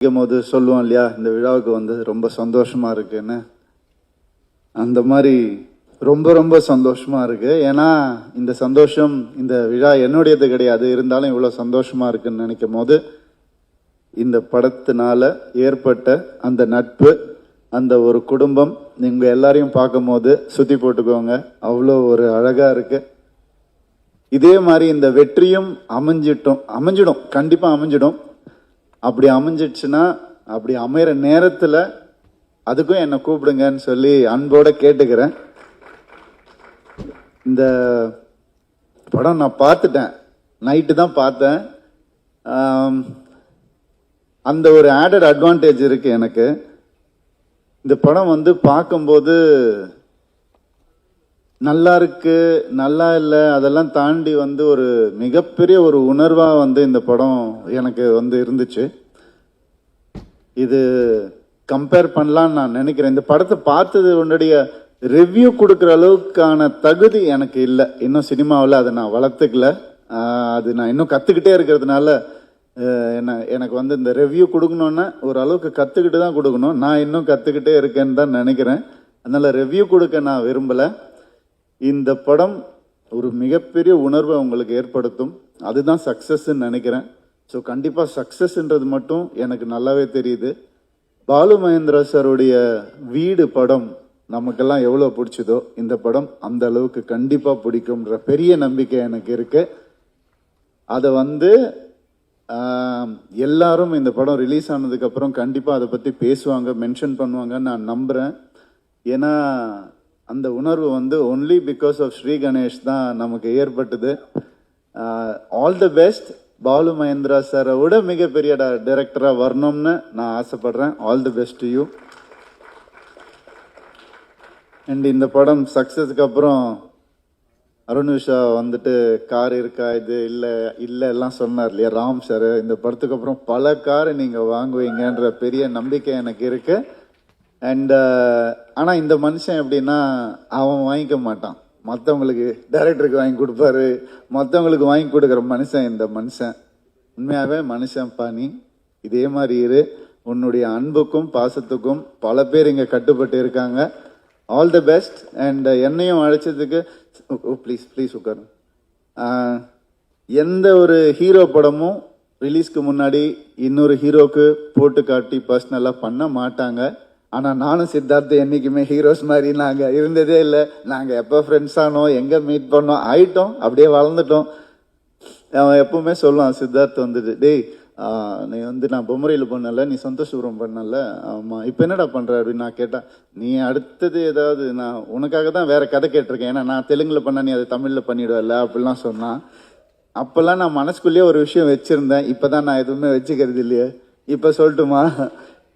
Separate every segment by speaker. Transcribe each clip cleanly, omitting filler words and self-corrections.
Speaker 1: போது சொல்லுவோம் இல்லையா, இந்த விழாவுக்கு வந்து ரொம்ப சந்தோஷமா இருக்குன்னு. அந்த மாதிரி ரொம்ப ரொம்ப சந்தோஷமா இருக்கு. ஏன்னா இந்த சந்தோஷம், இந்த விழா என்னுடையது கிடையாது, இருந்தாலும் இவ்வளோ சந்தோஷமா இருக்குன்னு நினைக்கும் போது, இந்த படத்தினால ஏற்பட்ட அந்த நட்பு, அந்த ஒரு குடும்பம், நீங்க எல்லாரையும் பார்க்கும் போது சுத்தி போட்டுக்கோங்க, அவ்வளோ ஒரு அழகா இருக்கு. இதே மாதிரி இந்த வெற்றியும் அமைஞ்சிடும், கண்டிப்பா அமைஞ்சிடும். அப்படி அமைஞ்சிடுச்சுன்னா, அப்படி அமைகிற நேரத்தில் அதுக்கும் என்னை கூப்பிடுங்கன்னு சொல்லி அன்போட கேட்டுக்கிறேன். இந்த படம் நான் பார்த்துட்டேன், நைட்டு தான் பார்த்தேன். அந்த ஒரு ஆடட் அட்வான்டேஜ் இருக்கு எனக்கு. இந்த படம் வந்து பார்க்கும்போது நல்லா இருக்கு, நல்லா இல்லை, அதெல்லாம் தாண்டி வந்து ஒரு மிகப்பெரிய ஒரு உணர்வாக வந்து இந்த படம் எனக்கு வந்து இருந்துச்சு. இது கம்பேர் பண்ணலான்னு நான் நினைக்கிறேன். இந்த படத்தை பார்த்தது உன்னுடைய ரிவ்யூ கொடுக்குற அளவுக்கான தகுதி எனக்கு இல்லை. இன்னும் சினிமாவில் அதை நான் வளர்த்துக்கல. அது நான் இன்னும் கற்றுக்கிட்டே இருக்கிறதுனால எனக்கு வந்து இந்த ரிவ்யூ கொடுக்கணுன்னா ஒரு அளவுக்கு கற்றுக்கிட்டு தான் கொடுக்கணும். நான் இன்னும் கற்றுக்கிட்டே இருக்கேன்னு தான் நினைக்கிறேன். அதனால் ரிவ்யூ கொடுக்க நான் விரும்பலை. இந்த படம் ஒரு மிகப்பெரிய உணர்வை உங்களுக்கு ஏற்படுத்தும். அதுதான் சக்ஸஸ்ன்னு நினைக்கிறேன். ஸோ கண்டிப்பாக சக்ஸஸ்ன்றது மட்டும் எனக்கு நல்லாவே தெரியுது. பாலு மகேந்திரா சாருடைய வீடு படம் நமக்கெல்லாம் எவ்வளோ பிடிச்சதோ, இந்த படம் அந்த அளவுக்கு கண்டிப்பாக பிடிக்கும்ன்ற பெரிய நம்பிக்கை எனக்கு இருக்கு. அதை வந்து எல்லாரும் இந்த படம் ரிலீஸ் ஆனதுக்கப்புறம் கண்டிப்பாக அதை பற்றி பேசுவாங்க, மென்ஷன் பண்ணுவாங்கன்னு நான் நம்புகிறேன். ஏன்னா அந்த உணர்வு வந்து only because of Sri Ganesh தான் நமக்கு ஏற்பட்டது. All the best. Balu Mahendra சாரை விட மிகப்பெரிய டைரக்டராக வரணும்னு நான் ஆசைப்படுறேன். All the best to you. And இந்த படம் சக்ஸஸ்க்கு அப்புறம் அருண் விஷா வந்துட்டு கார் இருக்கா, இது இல்லை இல்லை எல்லாம் சொன்னார் இல்லையா ராம் சார். இந்த படத்துக்கு அப்புறம் பல காரை நீங்கள் வாங்குவீங்கன்ற பெரிய நம்பிக்கை எனக்கு இருக்கு. அண்ட் ஆனால் இந்த மனுஷன் எப்படின்னா, அவன் வாங்கிக்க மாட்டான், மற்றவங்களுக்கு டைரக்டருக்கு வாங்கி கொடுப்பாரு, மற்றவங்களுக்கு வாங்கி கொடுக்குற மனுஷன் இந்த மனுஷன். உண்மையாகவே மனுஷன் பாணி, இதே மாதிரி இரு. உன்னுடைய அன்புக்கும் பாசத்துக்கும் பல பேர் இங்கே கட்டுப்பட்டு இருக்காங்க. All the best. அண்ட் என்னையும் அழைச்சதுக்கு ப்ளீஸ் ப்ளீஸ் உட்காரு. எந்த ஒரு ஹீரோ படமும் ரிலீஸ்க்கு முன்னாடி இன்னொரு ஹீரோக்கு போட்டு காட்டி பர்சனலாக பண்ண மாட்டாங்க. ஆனால் நானும் சித்தார்த்து என்றைக்குமே ஹீரோஸ் மாதிரி நாங்கள் இருந்ததே இல்லை. நாங்கள் எப்போ ஃப்ரெண்ட்ஸ் ஆனோம், எங்கே மீட் பண்ணோம், ஆயிட்டோம், அப்படியே வளர்ந்துட்டோம். அவன் எப்பவுமே சொல்லுவான் சித்தார்த் வந்துட்டு, டேய் நீ வந்து நான் பொம்மரையில் பண்ணல, நீ சந்தோஷபுரம் பண்ணல, ஆமாம் இப்போ என்னடா பண்ணுற அப்படின்னு நான் கேட்டேன். நீ அடுத்தது ஏதாவது, நான் உனக்காக தான் வேறு கதை கேட்டிருக்கேன், ஏன்னா நான் தெலுங்கில் பண்ண நீ அதை தமிழில் பண்ணிவிடுவல அப்படிலாம் சொன்னான். அப்போல்லாம் நான் மனசுக்குள்ளேயே ஒரு விஷயம் வச்சுருந்தேன். இப்போ தான் நான் எதுவுமே வச்சுக்கிறது இல்லையே. இப்போ சொல்லட்டுமா,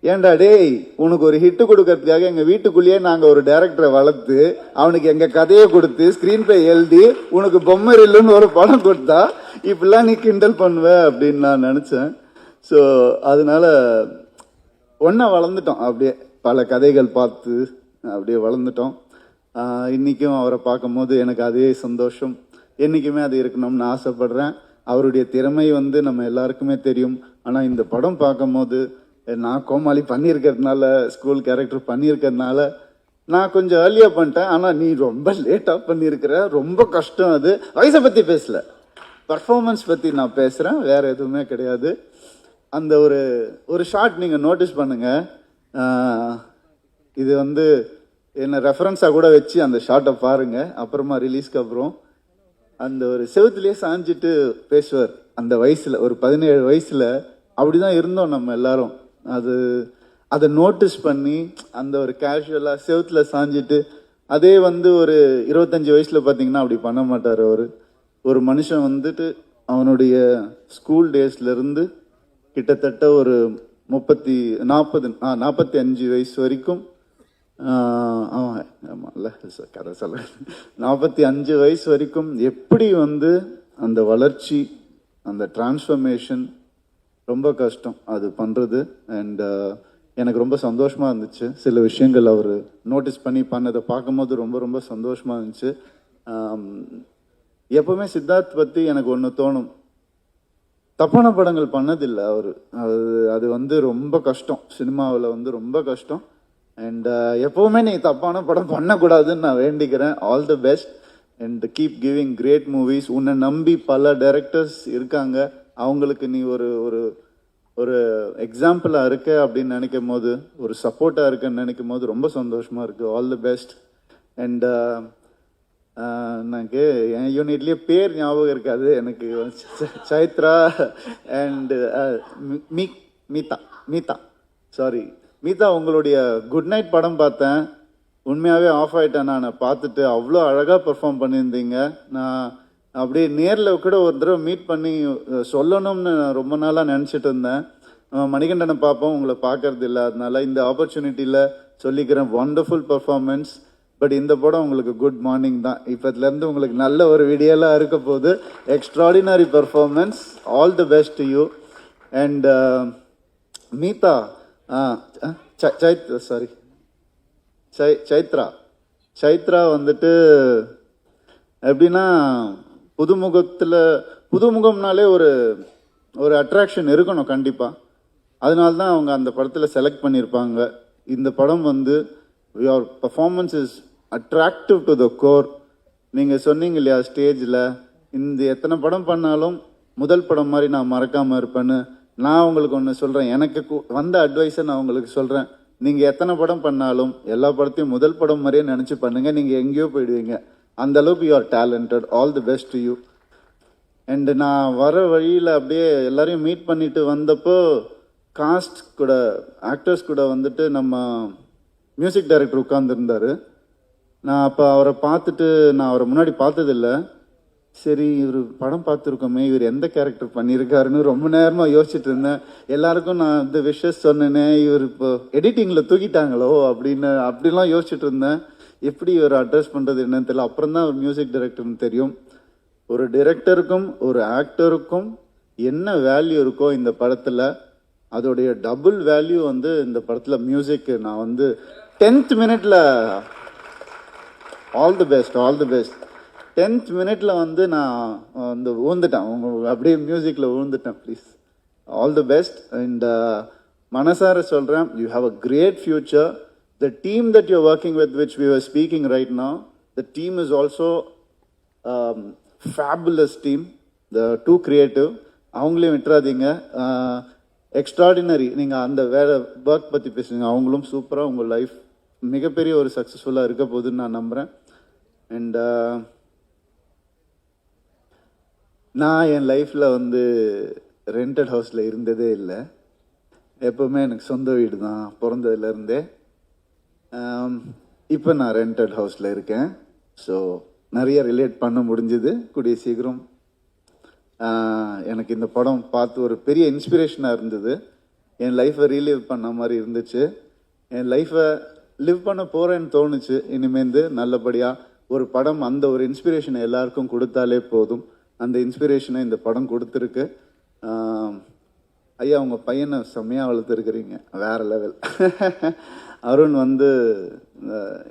Speaker 1: ஏண்டா டேய், உனக்கு ஒரு ஹிட்டு கொடுக்கறதுக்காக எங்கள் வீட்டுக்குள்ளேயே நாங்கள் ஒரு டைரக்டரை வளர்த்து அவனுக்கு எங்கள் கதையை கொடுத்து ஸ்க்ரீன் பிளே எழுதி உனக்கு பொம்மரில்லுன்னு ஒரு படம் கொடுத்தா இப்படிலாம் நீ கிண்டல் பண்ணுவ அப்படின்னு நான் நினச்சேன். ஸோ அதனால ஒன்றா வளர்ந்துட்டோம், அப்படியே பல கதைகள் பார்த்து அப்படியே வளர்ந்துட்டோம். இன்றைக்கும் அவரை பார்க்கும்போது எனக்கு அதே சந்தோஷம், என்றைக்குமே அது இருக்கணும்னு ஆசைப்படுறேன். அவருடைய திறமை வந்து நம்ம எல்லாருக்குமே தெரியும். ஆனால் இந்த படம் பார்க்கும்போது நான் கோமாளி பண்ணியிருக்கிறதுனால, ஸ்கூல் கேரக்டர் பண்ணியிருக்கிறதுனால நான் கொஞ்சம் ஏர்லியாக பண்ணிட்டேன். ஆனால் நீ ரொம்ப லேட்டாக பண்ணியிருக்கிற, ரொம்ப கஷ்டம். அது வயசை பற்றி பேசல, பர்ஃபார்மன்ஸ் பற்றி நான் பேசுகிறேன், வேறு எதுவுமே கிடையாது. அந்த ஒரு ஷார்ட் நீங்கள் நோட்டீஸ் பண்ணுங்கள். இது வந்து என்னை ரெஃபரன்ஸாக கூட வச்சு அந்த ஷார்ட்டை பாருங்கள். அப்புறமா ரிலீஸ்க்கு அப்புறம் அந்த ஒரு செவுத்துலேயே சாஞ்சிட்டு பேசுவார். அந்த வயசில், ஒரு 17 வயசில் அப்படி தான் இருந்தோம் நம்ம எல்லாரும். அதை நோட்டீஸ் பண்ணி அந்த ஒரு கேஷுவலாக செவுத்தில் சாஞ்சிட்டு, அதே வந்து ஒரு 25 வயசில் பார்த்தீங்கன்னா அப்படி பண்ண மாட்டார் அவர். ஒரு மனுஷன் வந்துட்டு அவனுடைய ஸ்கூல் டேஸ்லேருந்து கிட்டத்தட்ட ஒரு 45 வயசு வரைக்கும், ஆமாம்ல கதை சொல்ல, 45 வயசு வரைக்கும் எப்படி வந்து அந்த வளர்ச்சி, அந்த டிரான்ஸ்ஃபர்மேஷன் ரொம்ப கஷ்டம் அது பண்ணுறது. அண்ட் எனக்கு ரொம்ப சந்தோஷமாக இருந்துச்சு. சில விஷயங்கள் அவர் நோட்டீஸ் பண்ணி பண்ணதை பார்க்கும்போது ரொம்ப ரொம்ப சந்தோஷமாக இருந்துச்சு. எப்பவுமே சித்தார்த் பற்றி எனக்கு ஒன்று தோணும், தப்பான படங்கள் பண்ணதில்லை அவர். அது வந்து ரொம்ப கஷ்டம், சினிமாவில் வந்து ரொம்ப கஷ்டம். அண்ட் எப்போவுமே நீ தப்பான படம் பண்ணக்கூடாதுன்னு நான் வேண்டிக்கிறேன். All the best and keep giving great movies. உன்னை நம்பி பல டைரக்டர்ஸ் இருக்காங்க, அவங்களுக்கு நீ ஒரு ஒரு ஒரு எக்ஸாம்பிளாக இருக்க அப்படின்னு நினைக்கும் போது, ஒரு சப்போர்ட்டாக இருக்கன்னு நினைக்கும் போது ரொம்ப சந்தோஷமாக இருக்குது. All the best. அண்ட் எனக்கு என் யூனிட்லேயே பேர் ஞாபகம் இருக்காது எனக்கு. சைத்ரா அண்ட் மீதா சாரி மீதா, உங்களுடைய குட் நைட் படம் பார்த்தேன். உண்மையாகவே ஆஃப் ஆகிட்டேன் நான் பார்த்துட்டு. அவ்வளோ அழகாக பெர்ஃபார்ம் பண்ணியிருந்தீங்க. நான் அப்படியே நேரில் கூட ஒரு தடவை மீட் பண்ணி சொல்லணும்னு நான் ரொம்ப நாளாக நினச்சிட்டு இருந்தேன். மணிகண்டனை பார்ப்போம், உங்களை பார்க்கறது இல்லை, அதனால இந்த ஆப்பர்ச்சுனிட்டியில் சொல்லிக்கிறேன். Wonderful performance. பட் இந்த படம் உங்களுக்கு குட் மார்னிங் தான். இப்போத்துலேருந்து உங்களுக்கு நல்ல ஒரு வீடியோலாம் இருக்க போகுது. Extraordinary performance. All the best to you. And Meetha Chaitra வந்துட்டு எப்படின்னா, புதுமுகம்னாலே ஒரு ஒரு அட்ராக்ஷன் இருக்கணும் கண்டிப்பாக. அதனால தான் அவங்க அந்த படத்தில் செலக்ட் பண்ணியிருப்பாங்க. இந்த படம் வந்து your performance is attractive to the core. நீங்கள் சொன்னீங்க இல்லையா ஸ்டேஜில், இந்த எத்தனை படம் பண்ணாலும் முதல் படம் மாதிரி நான் மறக்காமல் இருப்பேன்னு. நான் உங்களுக்கு ஒன்று சொல்கிறேன், எனக்கு வந்த அட்வைஸை நான் உங்களுக்கு சொல்கிறேன். நீங்கள் எத்தனை படம் பண்ணாலும் எல்லா படத்தையும் முதல் படம் மாதிரியே நினச்சி பண்ணுங்கள், நீங்கள் எங்கேயோ போயிடுவீங்க. அந்த அளவுக்கு you are talented. All the best to you. And நான் வர வழியில் அப்படியே எல்லாரையும் மீட் பண்ணிட்டு வந்தப்போ காஸ்ட் கூட, ஆக்டர்ஸ் கூட வந்துட்டு நம்ம மியூசிக் டைரக்டர் உட்கார்ந்துருந்தார். நான் அப்போ அவரை பார்த்துட்டு, நான் அவரை முன்னாடி பார்த்ததில்லை. சரி, இவர் படம் பார்த்துருக்கோமே, இவர் எந்த கேரக்டர் பண்ணியிருக்காருன்னு ரொம்ப நேரமாக யோசிச்சுட்டு இருந்தேன். எல்லாருக்கும் நான் இந்த விஷஸ் சொன்னேனே, இவர் இப்போ எடிட்டிங்கில் தூக்கிட்டாங்களோ அப்படிலாம் யோசிச்சுட்டு இருந்தேன். எப்படி இவர் அட்ரஸ் பண்ணுறது என்னன்னு தெரியல. அப்புறம் தான் ஒரு மியூசிக் டைரக்டர்னு தெரியும். ஒரு டைரக்டருக்கும் ஒரு ஆக்டருக்கும் என்ன வேல்யூ இருக்கோ இந்த படத்தில், அதோடைய டபுள் வேல்யூ வந்து இந்த படத்தில் மியூசிக். நான் வந்து 10th மினிட்ல ஆல் தி பெஸ்ட் 10th மினிட்ல வந்து நான் வந்து ஊந்துட்டேன், அப்படியே மியூசிக்கில் ஊந்துட்டேன். Please all the best. And மனசார சொல்கிறேன், you have a great future. The team that you're working with, which we were speaking right now, the team is also fabulous team. The too creative. அவங்களையும் விட்டுறாதீங்க. Extraordinary. நீங்கள் அந்த வேறு work பற்றி பேசுங்க. அவங்களும் சூப்பராக உங்கள் லைஃப் மிகப்பெரிய ஒரு சக்ஸஸ்ஃபுல்லாக இருக்க போகுதுன்னு நான் நம்புகிறேன். அண்ட் நான் என் லைஃப்பில் வந்து ரெண்டட் ஹவுஸில் இருந்ததே இல்லை. எப்போவுமே எனக்கு சொந்த வீடு தான் பிறந்ததுலேருந்தே. இப்போ நான் ரெண்டட் ஹவுஸில் இருக்கேன். ஸோ நிறைய ரிலேட் பண்ண முடிஞ்சுது. கூடிய சீக்கிரம் எனக்கு இந்த படம் பார்த்து ஒரு பெரிய இன்ஸ்பிரேஷனாக இருந்தது. என் லைஃப்பை ரீலிவ் பண்ண மாதிரி இருந்துச்சு. என் லைஃப்பை லிவ் பண்ண போகிறேன்னு தோணுச்சு. இனிமேந்து நல்லபடியாக ஒரு படம் அந்த ஒரு இன்ஸ்பிரேஷனை எல்லாருக்கும் கொடுத்தாலே போதும். அந்த இன்ஸ்பிரேஷனை இந்த படம் கொடுத்துருக்கு. ஐயா, உங்கள் பையனை செம்மையாக வளர்த்துருக்குறீங்க, வேறு லெவல். அருண் வந்து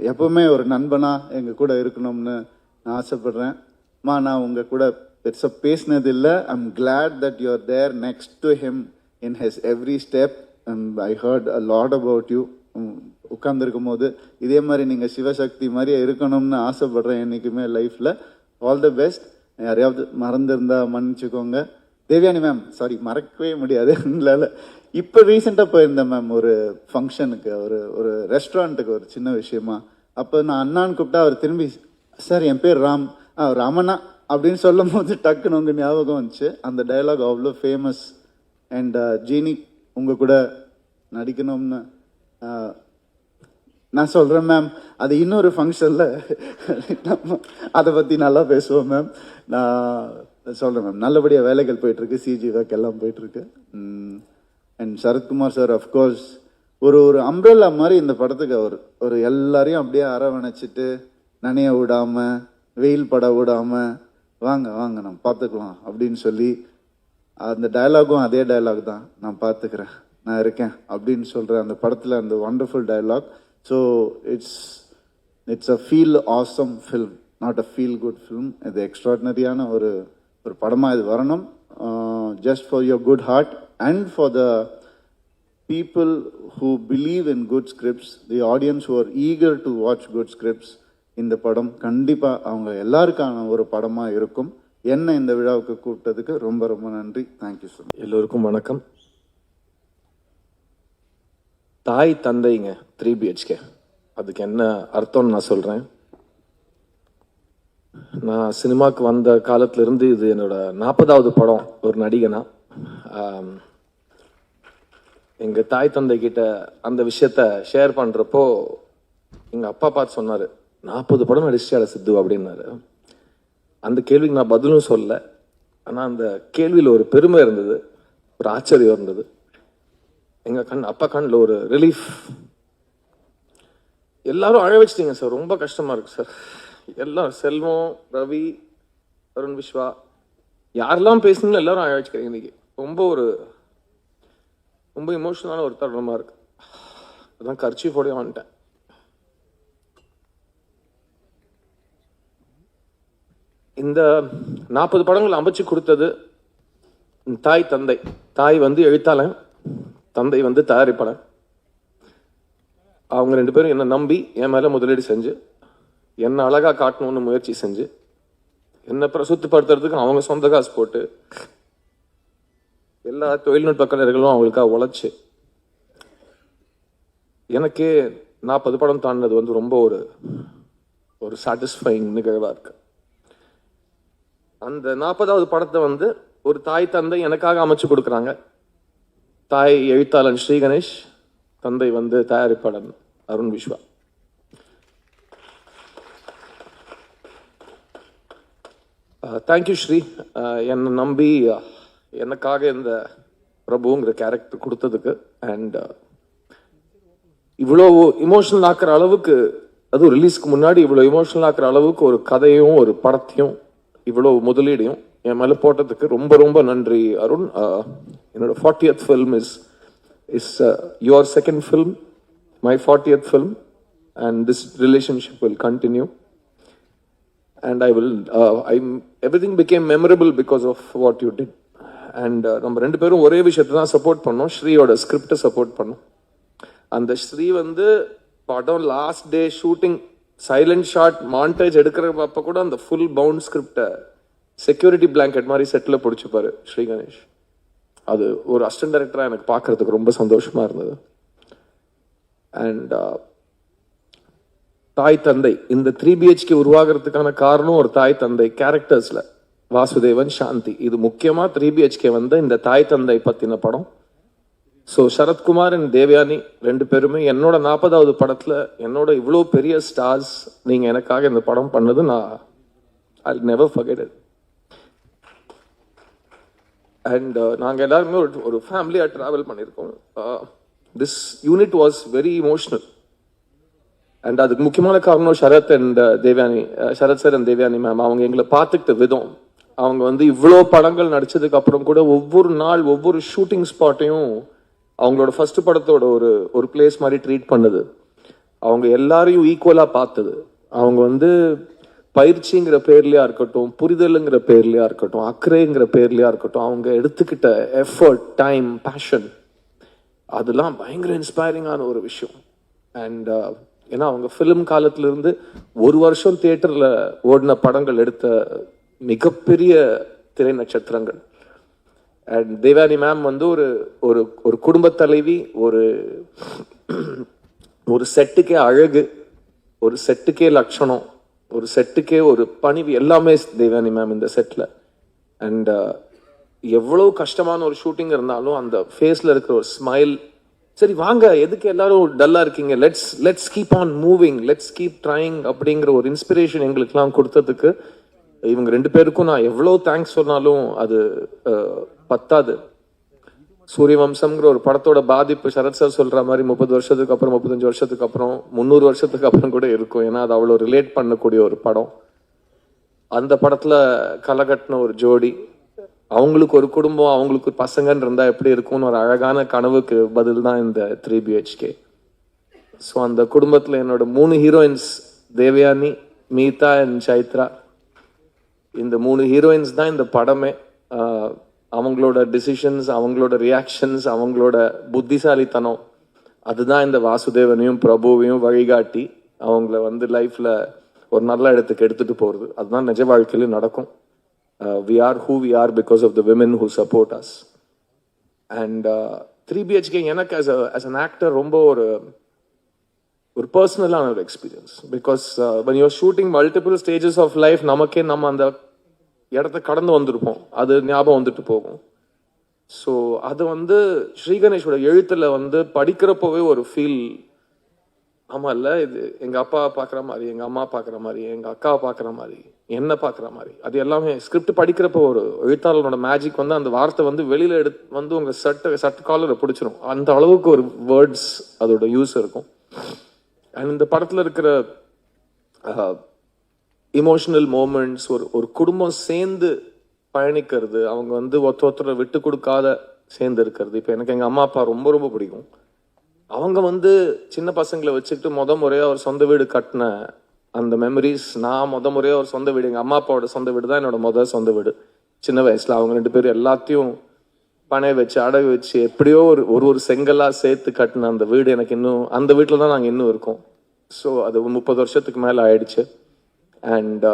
Speaker 1: எப்போவுமே ஒரு நண்பனாக எங்கள் கூட இருக்கணும்னு நான் ஆசைப்பட்றேன். நான் உங்கள் கூட பெருசாக பேசினதில்லை. I'm glad that you are there next to him in his every step. I heard a lot about you. உட்காந்துருக்கும் போது இதே மாதிரி நீங்கள் சிவசக்தி மாதிரியே இருக்கணும்னு ஆசைப்பட்றேன் என்றைக்குமே லைஃப்பில். All the best. யாரையாவது மறந்துருந்தா மன்னிச்சுக்கோங்க. தேவயானி மேம், சாரி, மறக்கவே முடியாது. இல்லை, இப்போ ரீசெண்டாக போயிருந்தேன் மேம் ஒரு ஃபங்க்ஷனுக்கு, ஒரு ரெஸ்டாரண்ட்டுக்கு, ஒரு சின்ன விஷயமா. அப்போ நான் அண்ணான்னு கூப்பிட்டா அவர் திரும்பி, சார் என் பேர் ராமண்ணா அப்படின்னு சொல்லும் போது டக்குன்னு உங்கள் ஞாபகம் வந்துச்சு. அந்த டயலாக் அவ்வளோ ஃபேமஸ். அண்ட் ஜீனி உங்கள் கூட நடிக்கணும்னு நான் சொல்கிறேன் மேம். அது இன்னொரு ஃபங்க்ஷனில் நம்ம அதை பற்றி நல்லா பேசுவோம் மேம். நான் சொல்கிறேன் மேம். நல்லபடியாக வேலைகள் போயிட்டுருக்கு, சிஜி ஒர்க் எல்லாம் போயிட்டுருக்கு. அண்ட் சரத்குமார் சார் அஃப்கோர்ஸ் ஒரு அம்ப்ரெல்லா மாதிரி இந்த படத்துக்கு ஒரு எல்லாரையும் அப்படியே அரவணைச்சிட்டு, நனைய விடாமல், வெயில் பட விடாமல், வாங்க நம்ம பார்த்துக்கலாம் அப்படின்னு சொல்லி, அந்த டயலாகும் அதே டயலாக் தான், நான் பார்த்துக்கிறேன், நான் இருக்கேன் அப்படின்னு சொல்கிற அந்த படத்தில் அந்த wonderful dialogue. So it's a feel awesome film, not a feel good film. இது எக்ஸ்ட்ராடினரியான ஒரு படமாக இது வரணும். just for your good heart and for the people who believe in good scripts, the audience who are eager to watch good scripts. இந்த படம் கண்டிப்பாக அவங்க எல்லாருக்கான ஒரு படமாக இருக்கும். என்ன இந்த விழாவுக்கு கூப்பிட்டதுக்கு ரொம்ப ரொம்ப நன்றி. Thank you so much.
Speaker 2: எல்லோருக்கும் வணக்கம். தாய் தந்தைங்க 3 BHK, அதுக்கு என்ன அர்த்தம்னு நான் சொல்கிறேன். நான் சினிமாவுக்கு வந்த காலத்திலிருந்து இது என்னோட 40வது படம் ஒரு நடிகனா. எங்கள் தாய் தந்தை கிட்ட அந்த விஷயத்த ஷேர் பண்ணுறப்போ எங்கள் அப்பா பார்த்து சொன்னார், 40 படம் நடிச்சிட்டால சித்து அப்படின்னாரு. அந்த கேள்விக்கு நான் பதிலும் சொல்ல, ஆனால் அந்த கேள்வியில் ஒரு பெருமை இருந்தது, ஒரு ஆச்சரியம் இருந்தது. எங்கள் அப்பா கண்ணில் ஒரு ரிலீஃப். எல்லாரும் அழ வச்சிட்டீங்க சார், ரொம்ப கஷ்டமாக இருக்குது சார். எல்லாம் செல்வம், ரவி, அருண் விஸ்வா, யாரெல்லாம் பேசணும்னு எல்லாரும் அழ வச்சுக்கிறீங்க. இன்னைக்கு ரொம்ப இமோஷனலான ஒரு தருணமாக இருக்கு. அதான் கர்ச்சீஃபோடய வந்துட்டேன். இந்த 40 படங்கள் அமைச்சு கொடுத்தது தாய் தந்தை. தாய் எழுத்தாளன், தந்தை தயாரிப்பாளன். அவங்க 2 பேரும் என்னை நம்பி என் மேலே முதலீடு செஞ்சு என்ன அழகா காட்டணும்னு முயற்சி செஞ்சு என்னை பிரசுத்தப்படுத்துறதுக்கு அவங்க சொந்த காசு போட்டு எல்லா தொழில்நுட்ப கலைஞர்களும் அவங்களுக்காக உழைச்சு எனக்கே 40 படம் தாண்டினது ரொம்ப ஒரு சாட்டிஸ்ஃபைங் நிகழ்வாக இருக்கு. அந்த 40வது படத்தை ஒரு தாய் தந்தை எனக்காக அமைச்சு கொடுக்குறாங்க. தாய் எழுத்தாளன் ஸ்ரீ கணேஷ், தந்தை தயாரிப்பாளன் அருண் விஸ்வா. தேங்க்யூ ஸ்ரீ, என்னை நம்பி எனக்காக இந்த பிரபுங்கிற கேரக்டர் கொடுத்ததுக்கு. அண்ட் இவ்வளோ இமோஷனல் ஆக்குற அளவுக்கு, அதுவும் ரிலீஸ்க்கு முன்னாடி இவ்வளோ இமோஷனல் ஆக்குற அளவுக்கு ஒரு கதையும் ஒரு படத்தையும் இவ்வளோ முதலீடையும் என் மேலே போட்டதுக்கு ரொம்ப ரொம்ப நன்றி அருண். என்னோட 40th film is your second film, my 40th film, and this relationship will continue. And everything became memorable because of what you did. And நம்ம 2 பேரும் ஒரே விஷயத்தை தான் சப்போர்ட் பண்ணோம், ஸ்ரீயோட ஸ்கிரிப்டை சப்போர்ட் பண்ணோம். அந்த ஸ்ரீ படம் last day shooting silent shot montage எடுக்கிறப்ப கூட அந்த ஃபுல் பவுண்ட் ஸ்கிரிப்டை செக்யூரிட்டி பிளாங்கெட் மாதிரி செட்டில் பிடிச்சிப்பாரு ஸ்ரீ கணேஷ். அது ஒரு அசிஸ்டன்ட் டைரக்டராக எனக்கு பார்க்கறதுக்கு ரொம்ப சந்தோஷமா இருந்தது. அண்ட் தாய் தந்தை இந்த 3 BHK உருவாகிறதுக்கான காரணம் ஒரு தாய் தந்தை கேரக்டர்ஸ்ல வாசுதேவன், சாந்தி. இது முக்கியமா 3 BHK இந்த தாய் தந்தை பத்தின படம். ஸோ சரத்குமார் அண்ட் தேவயானி 2 பேருமே என்னோட 40வது படத்துல என்னோட இவ்வளோ பெரிய ஸ்டார்ஸ் நீங்க எனக்காக இந்த படம் பண்ணது நான் I never forget it. And நாங்கள் எல்லாருமே ஒரு ஃபேமிலியாக ட்ராவல் பண்ணியிருக்கோம். This unit was very emotional. And அதுக்கு முக்கியமான காரணம் Sarath and Devayani, Sarath sir and Devayani ma'am. அவங்க எங்களை பார்த்துக்கிட்ட விதம், அவங்க இவ்வளோ படங்கள் நடிச்சதுக்கு அப்புறம் கூட ஒவ்வொரு நாள் ஒவ்வொரு ஷூட்டிங் ஸ்பாட்டையும் அவங்களோட ஃபர்ஸ்ட் படத்தோட ஒரு பிளேஸ் மாதிரி ட்ரீட் பண்ணது. அவங்க எல்லாரையும் ஈக்குவலாக பார்த்தது. அவங்க பயிற்சிங்கிற பேர்லையா இருக்கட்டும், புரிதலுங்கிற பேர்லையா இருக்கட்டும், அக்கறைங்கிற பேர்லையா இருக்கட்டும், அவங்க எடுத்துக்கிட்ட எஃபர்ட், டைம், பேஷன், அதெல்லாம் பயங்கர இன்ஸ்பைரிங்கான ஒரு விஷயம். அண்ட் ஏன்னா அவங்க ஃபிலிம் காலத்திலிருந்து 1 வருஷம் தியேட்டரில் ஓடின படங்கள் எடுத்த மிகப்பெரிய திரை நட்சத்திரங்கள். அண்ட் தேவானி மேம் ஒரு குடும்ப தலைவி, ஒரு செட்டுக்கே அழகு, ஒரு செட்டுக்கே லட்சணம், ஒரு செட்டுக்கே ஒரு பணிவு, எல்லாமே தேவானி மேம் இந்த செட்டில். அண்ட் எவ்வளோ கஷ்டமான ஒரு ஷூட்டிங் இருந்தாலும் அந்த ஃபேஸில் இருக்கிற ஒரு ஸ்மைல், சரி வாங்க எதுக்கு எல்லாரும் டல்லா இருக்கீங்க, let's keep on moving, let's keep trying அப்படிங்கிற ஒரு இன்ஸ்பிரேஷன் எங்களுக்கெல்லாம் கொடுத்ததுக்கு இவங்க 2 பேருக்கும் நான் எவ்வளோ தேங்க்ஸ் சொன்னாலும் அது பத்தாது. சூரியவம்சம்ங்கிற ஒரு படத்தோட பாதிப்பு சரத் சார் சொல்ற மாதிரி 30 வருஷத்துக்கு அப்புறம், 35 வருஷத்துக்கு அப்புறம், 300 வருஷத்துக்கு அப்புறம் கூட இருக்கும். ஏன்னா அது அவ்வளோ ரிலேட் பண்ணக்கூடிய ஒரு படம். அந்த படத்துல கலகட்டின ஒரு ஜோடி, அவங்களுக்கு ஒரு குடும்பம், அவங்களுக்கு பசங்கன்னு இருந்தா எப்படி இருக்கும்னு ஒரு அழகான கனவுக்கு பதில் தான் இந்த 3 BHK. ஸோ அந்த குடும்பத்தில் என்னோட 3 heroines Devayani, Meetha and Chaitra, இந்த 3 ஹீரோயின்ஸ் தான் இந்த படமே. அவங்களோட டிசிஷன்ஸ், அவங்களோட ரியாக்ஷன்ஸ், அவங்களோட புத்திசாலித்தனம், அதுதான் இந்த வாசுதேவனையும் பிரபுவையும் வழிகாட்டி அவங்கள வந்து லைஃப்ல ஒரு நல்ல இடத்துக்கு எடுத்துட்டு போகிறது. அதுதான் நிஜ வாழ்க்கையிலும் நடக்கும். We are who we are because of the women who support us. And 3BHK எனக்கு as an actor ரொம்ப ஒரு பர்சனலான ஒரு experience. Because when you're shooting multiple stages of life, நமக்கே நம்ம அந்த இடத்த கடந்து வந்திருப்போம், அது ஞாபகம் வந்துட்டு போகும். ஸோ அது வந்து ஸ்ரீகணேஷோட எழுத்துல வந்து படிக்கிறப்போவே ஒரு ஃபீல், ஆமா இல்ல, இது எங்க அப்பா பாக்குற மாதிரி, எங்க அம்மா பாக்குற மாதிரி, எங்க அக்கா பாக்குற மாதிரி, என்ன பாக்குற மாதிரி, அது எல்லாமே ஸ்கிரிப்ட் படிக்கிறப்போ ஒரு எழுத்தாளனோட மேஜிக் வந்து அந்த வார்த்தை வந்து வெளியில வந்து உங்க சட்ட காலரை பிடிச்சிரும். அந்த அளவுக்கு ஒரு வேர்ட்ஸ் அதோட யூஸ் இருக்கும். அண்ட் இந்த படத்துல இருக்கிற இமோஷனல் மூமெண்ட்ஸ், ஒரு குடும்பம் சேர்ந்து பயணிக்கிறது, அவங்க வந்து ஒருத்தரை விட்டு கொடுக்காத சேர்ந்து இருக்கிறது. இப்போ எனக்கு எங்க அம்மா அப்பா ரொம்ப ரொம்ப பிடிக்கும். அவங்க வந்து சின்ன பசங்களை வச்சுக்கிட்டு முறையா ஒரு சொந்த வீடு கட்டின அந்த மெமரிஸ், நான் முறையா ஒரு சொந்த வீடு, எங்க அம்மா அப்பாவோட சொந்த வீடு தான் என்னோட சொந்த வீடு. சின்ன வயசுல அவங்க 2 பேரும் எல்லாத்தையும் பணைய வச்சு அடகு வச்சு எப்படியோ ஒரு செங்கலா சேர்த்து கட்டின அந்த வீடு எனக்கு இன்னும், அந்த வீட்டில் தான் நாங்கள் இன்னும் இருக்கோம். ஸோ அது 30 வருஷத்துக்கு மேலே ஆயிடுச்சு. அண்ட்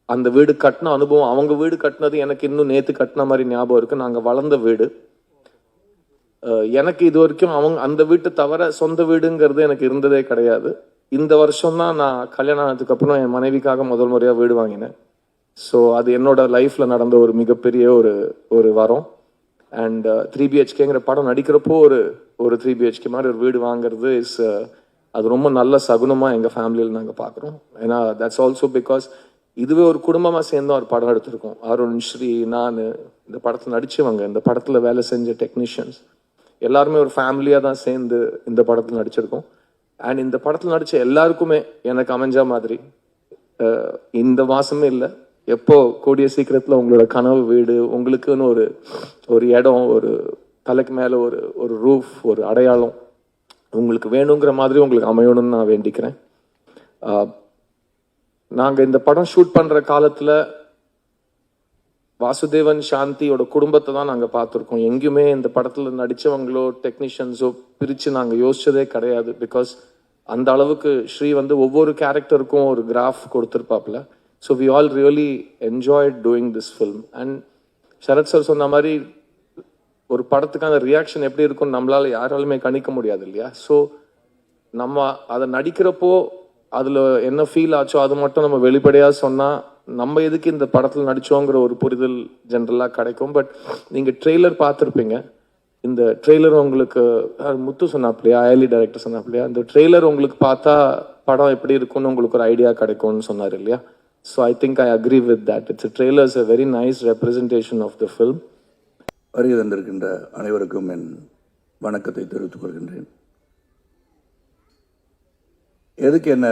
Speaker 2: அந்த வீடு கட்டின அனுபவம், அவங்க வீடு கட்டினது எனக்கு இன்னும் நேற்று கட்டின மாதிரி ஞாபகம் இருக்கு. நாங்கள் வளர்ந்த வீடு. எனக்கு இது வரைக்கும் அந்த வீட்டை தவிர சொந்த வீடுங்கிறது எனக்கு இருந்ததே கிடையாது. இந்த வருஷம் தான் நான் கல்யாணம் ஆனதுக்கு அப்புறம் என் மனைவிக்காக முதல் முறையா வீடு வாங்கினேன். ஸோ அது என்னோட லைஃப்ல நடந்த ஒரு மிகப்பெரிய ஒரு வரம். அண்ட் 3BHKங்கிற படம் நடிக்கிறப்போ ஒரு 3BHK மாதிரி ஒரு வீடு வாங்குறது அது ரொம்ப நல்ல சகுனமா எங்க ஃபேமிலியில் நாங்கள் பார்க்குறோம். ஏன்னா தட்ஸ் ஆல்சோ பிகாஸ் இதுவே ஒரு குடும்பமா சேர்ந்து ஒரு படம் எடுத்திருக்கோம். அருண், ஸ்ரீ, நான், இந்த படத்தில் நடிச்சவங்க, இந்த படத்துல வேலை செஞ்ச டெக்னீஷியன்ஸ் எல்லாருமே ஒரு ஃபேமிலியா தான் சேர்ந்து இந்த படத்தில் நடிச்சிருக்கோம். அண்ட் இந்த படத்தில் நடிச்ச எல்லாருக்குமே எனக்கு அமைஞ்ச மாதிரி இந்த மாசமே இல்லை, எப்போ கூடிய சீக்கிரத்தில் உங்களோட கனவு வீடு, உங்களுக்குன்னு ஒரு இடம், ஒரு தலைக்கு மேலே ஒரு ரூஃப், ஒரு அடையாளம் உங்களுக்கு வேணுங்கிற மாதிரி உங்களுக்கு அமையணும்னு நான் வேண்டிக்கிறேன். நாங்கள் இந்த படம் ஷூட் பண்ணுற காலத்தில் வாசுதேவன், சாந்தியோட குடும்பத்தை தான் நாங்கள் பார்த்துருக்கோம். எங்கேயுமே இந்த படத்தில் நடித்தவங்களோ டெக்னீஷியன்ஸோ பிரித்து நாங்கள் யோசிச்சதே கிடையாது. பிகாஸ் அந்த அளவுக்கு ஸ்ரீ வந்து ஒவ்வொரு கேரக்டருக்கும் ஒரு கிராஃப் கொடுத்துருப்பாப்புல. So we all really enjoyed doing this film. And Sarath sir சொன்ன மாதிரி ஒரு படத்துக்கான ரியாக்ஷன் எப்படி இருக்கும்னு நம்மளால யாராலுமே கணிக்க முடியாது இல்லையா? ஸோ நம்ம அதை நடிக்கிறப்போ அதில் என்ன ஃபீல் ஆச்சோ அது மட்டும் நம்ம வெளிப்படையாக சொன்னால் நம்ம எதுக்கு இந்த படத்தில் நடித்தோங்கிற ஒரு புரிதல் ஜென்ரலாக கிடைக்கும். பட் நீங்கள் ட்ரெய்லர் பார்த்துருப்பீங்க. இந்த ட்ரெய்லர் உங்களுக்கு முத்து சொன்னாப்லையா, அயலி டைரக்டர் சொன்னாப்லையா, இந்த ட்ரெய்லர் உங்களுக்கு பார்த்தா படம் எப்படி இருக்கும்னு உங்களுக்கு ஒரு ஐடியா கிடைக்கும்னு சொன்னார் இல்லையா? So I think I agree with that. It's trailer is a very nice representation of the film.
Speaker 3: வருகை தந்திருக்கின்ற அனைவருக்கும் என் வணக்கத்தை தெரிவித்துக் கொள்கின்றேன். எதுக்கு என்ன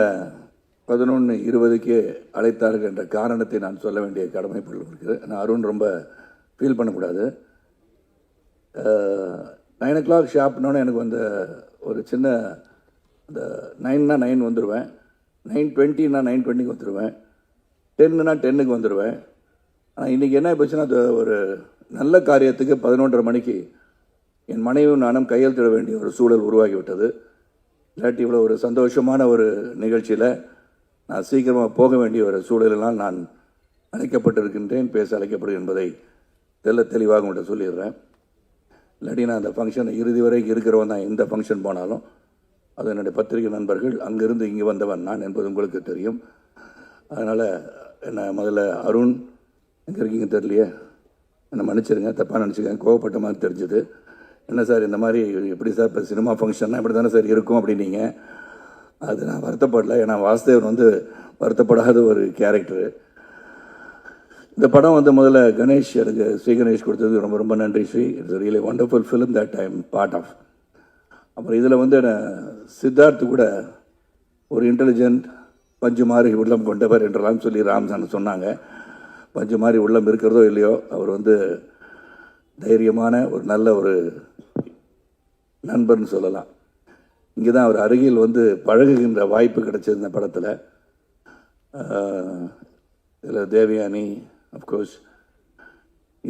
Speaker 3: 11:20க்கே அழைத்தார்கள் என்ற காரணத்தை நான் சொல்ல வேண்டிய கடமைப்பட்டிருக்கிறது. நான் அருண் ரொம்ப ஃபீல் பண்ணக்கூடாது. 9 o'clock ஷாப்னோன்னு எனக்கு வந்து ஒரு சின்ன இந்த 9னா 9 வந்துடுவேன், 9:20னா 9:20க்கு வந்துடுவேன், 10னா 10க்கு வந்துடுவேன். ஆனால் இன்றைக்கி என்ன போச்சுன்னா, ஒரு நல்ல காரியத்துக்கு 11:30 மணிக்கு என் மனைவியும் நானும் கையெழுத்திட வேண்டிய ஒரு சூழல் உருவாகிவிட்டது. இல்லாட்டி இவ்வளோ ஒரு சந்தோஷமான ஒரு நிகழ்ச்சியில் நான் சீக்கிரமாக போக வேண்டிய ஒரு சூழலெல்லாம் நான் அழைக்கப்பட்டிருக்கின்றேன், பேச அழைக்கப்படுகிறேன் என்பதை தெளிவாக உங்கள்கிட்ட சொல்லிடுறேன். இல்லாட்டி நான் அந்த ஃபங்க்ஷன் இறுதி வரைக்கும் இருக்கிறவன் தான். எந்த ஃபங்க்ஷன் போனாலும் அது என்னுடைய பத்திரிகை நண்பர்கள், அங்கிருந்து இங்கே வந்தவன் நான் என்பது உங்களுக்கு தெரியும். அதனால் என்ன முதல்ல அருண் எங்கே இருக்கீங்க தெரியலையே, என்னை மன்னிச்சிருங்க, தப்பாக நினச்சிக்கேன், கோவப்பட்ட மாதிரி தெரிஞ்சுது. என்ன சார் இந்த மாதிரி எப்படி சார் இப்போ சினிமா ஃபங்க்ஷன்னா இப்படி தானே சார் இருக்கும் அப்படின்னீங்க. அது நான் வருத்தப்படல. ஏன்னா வாசுதேவன் வந்து வருத்தப்படாத ஒரு கேரக்டரு. இந்த படம் வந்து முதல்ல கணேஷ், எனக்கு ஸ்ரீ கணேஷ் கொடுத்தது ரொம்ப ரொம்ப நன்றி Sri. It's really wonderful film that I am part of. அப்புறம் இதில் வந்து சித்தார்த்து கூட ஒரு இன்டெலிஜென்ட் பஞ்சு மாதிரி உள்ளம் கொண்டவர் என்றெல்லாம் சொல்லி ராம்சான் சொன்னாங்க. பஞ்சு மாதிரி உள்ளம் இருக்கிறதோ இல்லையோ, அவர் வந்து தைரியமான ஒரு நல்ல ஒரு நண்பர்னு சொல்லலாம். இங்கே தான் அவர் அருகில் வந்து பழகுகின்ற வாய்ப்பு கிடைச்சது இந்த படத்தில். இதில் தேவயானி, அஃப்கோர்ஸ்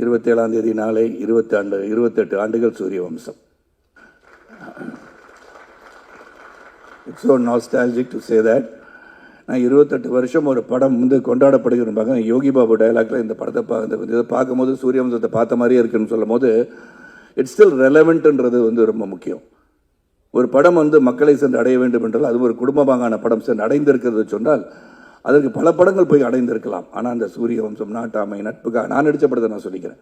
Speaker 3: 27ஆம் தேதி நாளை 28 ஆண்டுகள் சூரிய வம்சம். It's so nostalgic to say that. நான் 28 வருஷம் ஒரு படம் வந்து கொண்டாடப்படுகிறப்பாங்க. யோகி பாபு டைலாக்ல இந்த படத்தை இதை பார்க்கும்போது சூரிய வம்சத்தை பார்த்த மாதிரியே இருக்குன்னு சொல்லும் போது இட்ஸ் ஸ்டில் ரெலவெண்ட்ன்றது வந்து ரொம்ப முக்கியம். ஒரு படம் வந்து மக்களை சென்று அடைய வேண்டும் என்றால் அது ஒரு குடும்பமாகான படம் சென்று அடைந்திருக்கிறது சொன்னால் அதற்கு பல படங்கள் போய் அடைந்திருக்கலாம். ஆனால் அந்த சூரிய வம்சம், நாட்டாமை, நட்புக்காக நான் நடித்த படத்தை நான் சொல்லிக்கிறேன்,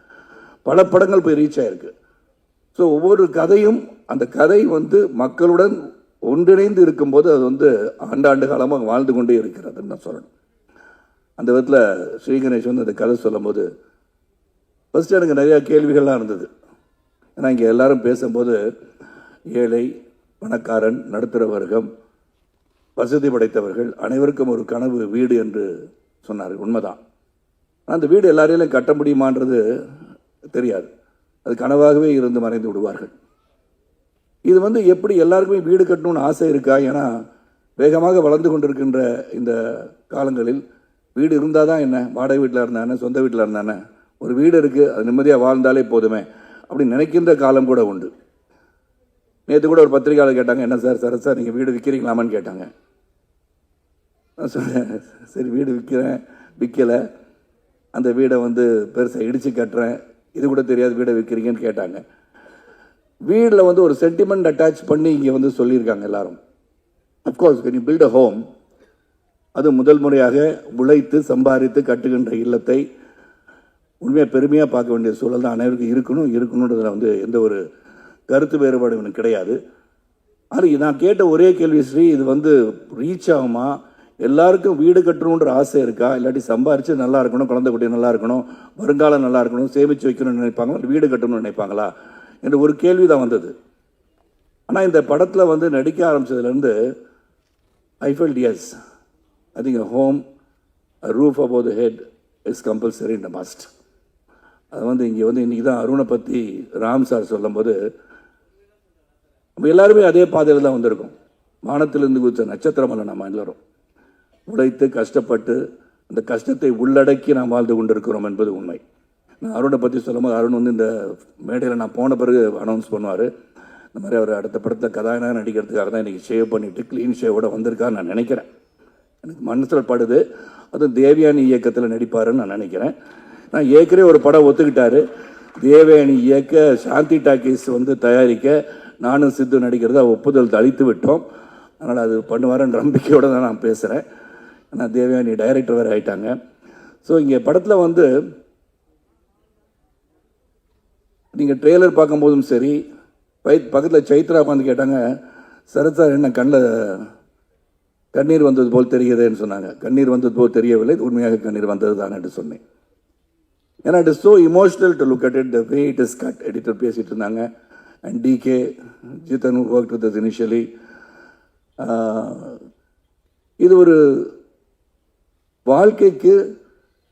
Speaker 3: பல படங்கள் போய் ரீச் ஆயிருக்கு. ஸோ ஒவ்வொரு கதையும் அந்த கதை வந்து மக்களுடன் ஒன்றிணைந்து இருக்கும்போது அது வந்து ஆண்டாண்டு காலமாக வாழ்ந்து கொண்டே இருக்கிறதுன்னு நான் சொல்லணும். அந்த விதத்தில் ஸ்ரீ கணேஷ் வந்து அந்த கதை சொல்லும் போது ஃபர்ஸ்ட் எனக்கு நிறையா கேள்விகள்லாம் இருந்தது. ஏன்னா இங்கே எல்லாரும் பேசும்போது ஏழை, பணக்காரன், நடுத்தர வர்க்கம், வசதி படைத்தவர்கள் அனைவருக்கும் ஒரு கனவு வீடு என்று சொன்னார்கள். உண்மைதான். அந்த வீடு எல்லாரையும் கட்ட முடியுமான்றது தெரியாது. அது கனவாகவே இருந்து மறைந்து விடுவார்கள். இது வந்து எப்படி எல்லாருக்குமே வீடு கட்டணும்னு ஆசை இருக்கா? ஏன்னா வேகமாக வளர்ந்து கொண்டிருக்கின்ற இந்த காலங்களில் வீடு இருந்தால் தான் என்ன, வாடகை வீட்டில் இருந்தானே, சொந்த வீட்டில் இருந்தானே, ஒரு வீடு இருக்குது அது நிம்மதியாக வாழ்ந்தாலே போதுமே அப்படி நினைக்கின்ற காலம் கூட உண்டு. நேற்று கூட ஒரு பத்திரிகையாளர் கேட்டாங்க, என்ன சார் சரத் சார் நீங்கள் வீடு விற்கிறீங்களாமான்னு கேட்டாங்க. நான் சொன்னேன், சரி வீடு விற்கலை, அந்த வீடை வந்து பெருசாக இடித்து கட்டுறேன், இது கூட தெரியாது வீடை விற்கிறீங்கன்னு கேட்டாங்க. வீடில் வந்து ஒரு சென்டிமெண்ட் அட்டாச் பண்ணி இங்கே வந்து சொல்லியிருக்காங்க எல்லாரும். Of course when you build a home, அது முதல் முறையாக உழைத்து சம்பாதித்து கட்டுகின்ற இல்லத்தை உண்மையாக பெருமையாக பார்க்க வேண்டிய சூழல் தான் அனைவருக்கும் இருக்கணுன்றதுல வந்து எந்த ஒரு கருத்து வேறுபாடு எனக்கு கிடையாது. ஆனால் நான் கேட்ட ஒரே கேள்வி, ஸ்ரீ இது வந்து ரீச் ஆகுமா? எல்லாருக்கும் வீடு கட்டணுன்ற ஆசை இருக்கா? இல்லாட்டி சம்பாரித்து நல்லா இருக்கணும், குழந்தை குட்டி நல்லா இருக்கணும், வருங்காலம் நல்லா இருக்கணும், சேமித்து வைக்கணும்னு நினைப்பாங்களா, வீடு கட்டணும்னு நினைப்பாங்களா என்ற ஒரு கேள்வி தான் வந்தது. ஆனால் இந்த படத்தில் வந்து நடிக்க ஆரம்பித்ததுலேருந்து I felt yes, I think a home, a roof above the head is compulsory and a must. அது வந்து இங்கே வந்து இன்றைக்கி தான் அருணை பற்றி ராம் சார் சொல்லும்போது நம்ம எல்லாருமே அதே பாதையில் தான் வந்திருக்கோம். வானத்திலிருந்து குதிச்ச நட்சத்திரம் அல்ல நம்ம எல்லாரும். உழைத்து கஷ்டப்பட்டு அந்த கஷ்டத்தை உள்ளடக்கி நாம் வாழ்ந்து கொண்டிருக்கிறோம் என்பது உண்மை. நான் அருணை பற்றி சொல்லும்போது அருண் வந்து இந்த மேடையில் நான் போன பிறகு அனௌன்ஸ் பண்ணுவார், இந்த மாதிரி அவர் அடுத்த படத்தில் கதாநாயகனாக நடிக்கிறதுக்காக தான் இன்றைக்கி ஷேவ் பண்ணிவிட்டு க்ளீன் ஷேவோட வந்திருக்கான்னு நான் நினைக்கிறேன். எனக்கு மனசில் படுது. அதுவும் தேவயானி இயக்கத்தில் நடிப்பாருன்னு நான் நினைக்கிறேன். நான் ஏற்கனவே ஒரு படம் ஒத்துக்கிட்டாரு, தேவயானி இயக்க, சாந்தி டாக்கீஸ் வந்து தயாரிக்க, நானும் சித்து நடிக்கிறத ஒப்புதல் அளித்து விட்டோம். அதனால் அது பண்ணுவாருன்ற நம்பிக்கையோடு தான் நான் பேசுகிறேன். ஆனால் தேவயானி டைரக்டர் வேறு ஆகிட்டாங்க. ஸோ இங்கே படத்தில் வந்து நீங்கள் ட்ரெய்லர் பார்க்கும்போதும் சரி, பக்கத்தில் சைத்ரா வந்து கேட்டாங்க, சரத் சார் என்ன கண்ணில் கண்ணீர் வந்தது போல் தெரியுதுன்னு சொன்னாங்க. கண்ணீர் வந்தது போல் தெரியவில்லை, உண்மையாக கண்ணீர் வந்தது தான் என்று சொன்னேன். ஏன்னா it is so emotional to look at it, the way it is cut. Editor பேசிகிட்டு இருந்தாங்க. And DK Jithan work with this initially. இது ஒரு வாழ்க்கைக்கு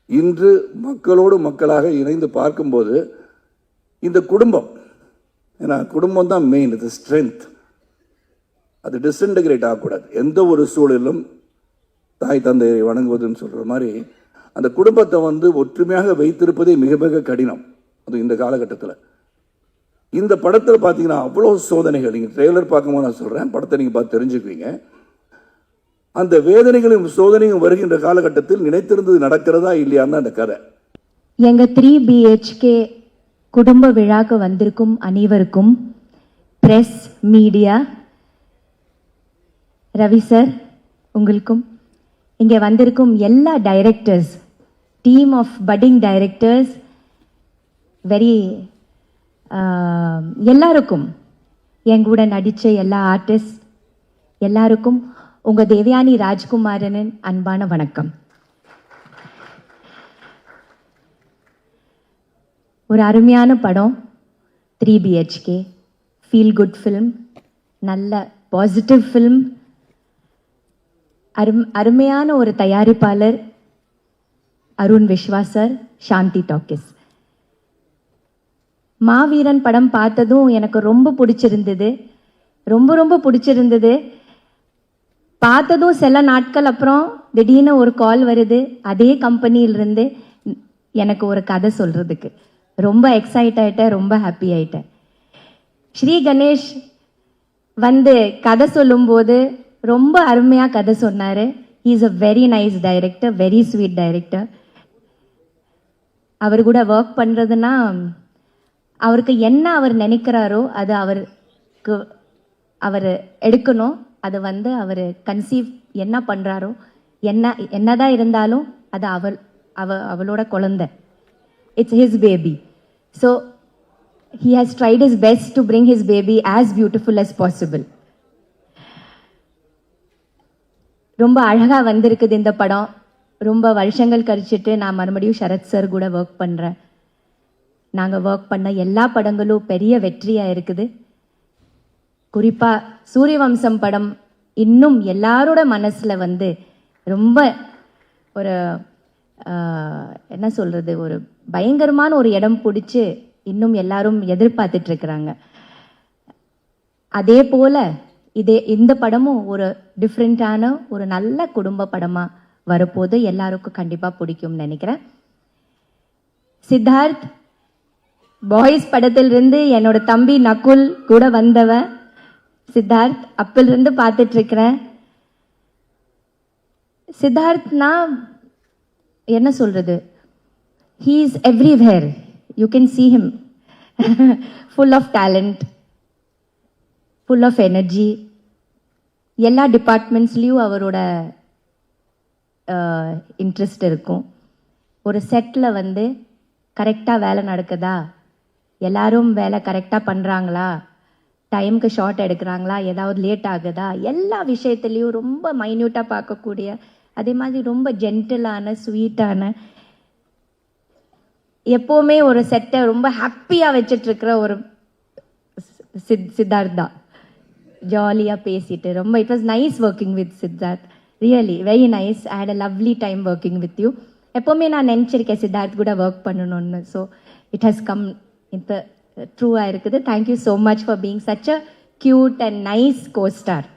Speaker 3: இன்று மக்களோடு மக்களாக இணைந்து பார்க்கும்போது இந்த குடும்பம், ஏன்னா குடும்பம் தான் மெயின், இது ஸ்ட்ரென்த். அது டிஸ்இன்டகிரேட் ஆகக்கூடாது. எந்த ஒரு சூழலும் தாய் தந்தையை வணங்குவதுன்னு சொல்கிற மாதிரி அந்த குடும்பத்தை வந்து ஒற்றுமையாக வைத்திருப்பதே மிக மிக கடினம். அது இந்த காலகட்டத்தில். இந்த படத்தில் பார்த்தீங்கன்னா அவ்வளோ சோதனைகள். நீங்கள் ட்ரெய்லர் பார்க்கும்போது நான் சொல்கிறேன், படத்தை நீங்கள் பார்த்து தெரிஞ்சுக்குவீங்க. அந்த வேதனைகளும் சோதனையும் வருகின்ற காலகட்டத்தில் நினைத்திருந்தது நடக்கிறதா இல்லையான்னு அந்த கதை.
Speaker 4: எங்க 3 BHK குடும்ப விழாக்கு வந்திருக்கும் அனைவருக்கும், பிரஸ், மீடியா, ரவி சார் உங்களுக்கும், இங்கே வந்திருக்கும் எல்லா directors, team of budding directors, எல்லாருக்கும், என் கூட நடித்த எல்லா ஆர்டிஸ்ட் எல்லாருக்கும் உங்கள் தேவயானி ராஜ்குமாரனின் அன்பான வணக்கம். ஒரு அருமையான படம் 3 BHK, ஃபீல் குட் ஃபிலிம், நல்ல பாசிட்டிவ் ஃபிலிம், அருமையான ஒரு தயாரிப்பாளர் அருண் விஸ்வாஸ் சார், சாந்தி டாக்கீஸ். மாவீரன் படம் பார்த்ததும் எனக்கு ரொம்ப பிடிச்சிருந்தது, ரொம்ப பிடிச்சிருந்தது. பார்த்ததும் சில நாட்கள் அப்புறம் திடீர்னு ஒரு கால் வருது அதே கம்பெனியிலிருந்து எனக்கு ஒரு கதை சொல்கிறதுக்கு. ரொம்ப எக்ஸைட் ஆயிட்டேன், ரொம்ப ஹாப்பி ஆயிட்டேன். ஸ்ரீ கணேஷ் வந்து கதை சொல்லும்போது ரொம்ப அருமையாக கதை சொன்னார். He is a very nice director, very sweet director. அவர் கூட ஒர்க் பண்ணுறதுன்னா அவருக்கு என்ன அவர் நினைக்கிறாரோ அது அவருக்கு அவர் எடுக்கணும். அது வந்து அவர் கன்சீவ் என்ன பண்ணுறாரோ என்னதான் இருந்தாலும் அது அவளோட குழந்தை. It's his baby. So he has tried his best to bring his baby as beautiful as possible. ரொம்ப அழகா வந்திருக்குது இந்த படம். ரொம்ப வருஷங்கள் கழிச்சிட்டு நான் மறுபடியும் சரத் சார் கூட ஒர்க் பண்ணுறேன். நாங்கள் ஒர்க் பண்ண எல்லா படங்களும் பெரிய வெற்றியாக இருக்குது. குறிப்பாக சூரியவம்சம் படம் இன்னும் எல்லாரோட மனசில் வந்து ரொம்ப ஒரு என்ன சொல்கிறது, ஒரு பயங்கரமான ஒரு இடம் பிடிச்சி இன்னும் எல்லாரும் எதிர்பார்த்துட்டு இருக்கிறாங்க. அதே போல் இந்த படமும் ஒரு டிஃப்ரெண்ட்டான ஒரு நல்ல குடும்ப படமாக வரப்போது எல்லாருக்கும் கண்டிப்பாக பிடிக்கும்னு நினைக்கிறேன். சித்தார்த் பாய்ஸ் படத்திலிருந்து என்னோட தம்பி நகுல் கூட வந்தவன். சித்தார்த் அப்பிலிருந்து பார்த்துட்டு இருக்கிறேன். சித்தார்த்னா என்ன சொல்றது, he is everywhere. You can see him full of talent, full of energy. எல்லா டிபார்ட்மெண்ட்ஸ்லேயும் அவரோட இன்ட்ரெஸ்ட் இருக்கும். ஒரு செட்டில் வந்து கரெக்டாக வேலை நடக்குதா, எல்லாரும் வேலை கரெக்டாக பண்ணுறாங்களா, டைமுக்கு ஷார்ட் எடுக்கிறாங்களா, ஏதாவது லேட் ஆகுதா, எல்லா விஷயத்துலேயும் ரொம்ப மைன்யூட்டாக பார்க்கக்கூடிய, அதே மாதிரி ரொம்ப ஜென்டிலான ஸ்வீட்டான, எப்போவுமே ஒரு செட்டை ரொம்ப ஹாப்பியாக வச்சிட்ருக்கிற ஒரு சித்தார்த் தான். ஜாலியாக பேசிட்டு ரொம்ப it was nice working with Siddharth. Really very nice. I had a lovely time working with you. எப்போவுமே நான் நினச்சிருக்கேன் சித்தார்த் கூட ஒர்க் பண்ணணும்னு. ஸோ இட் ஹஸ் கம் இந்த ட்ரூவாக இருக்குது. Thank you so much for being such a cute and nice go star.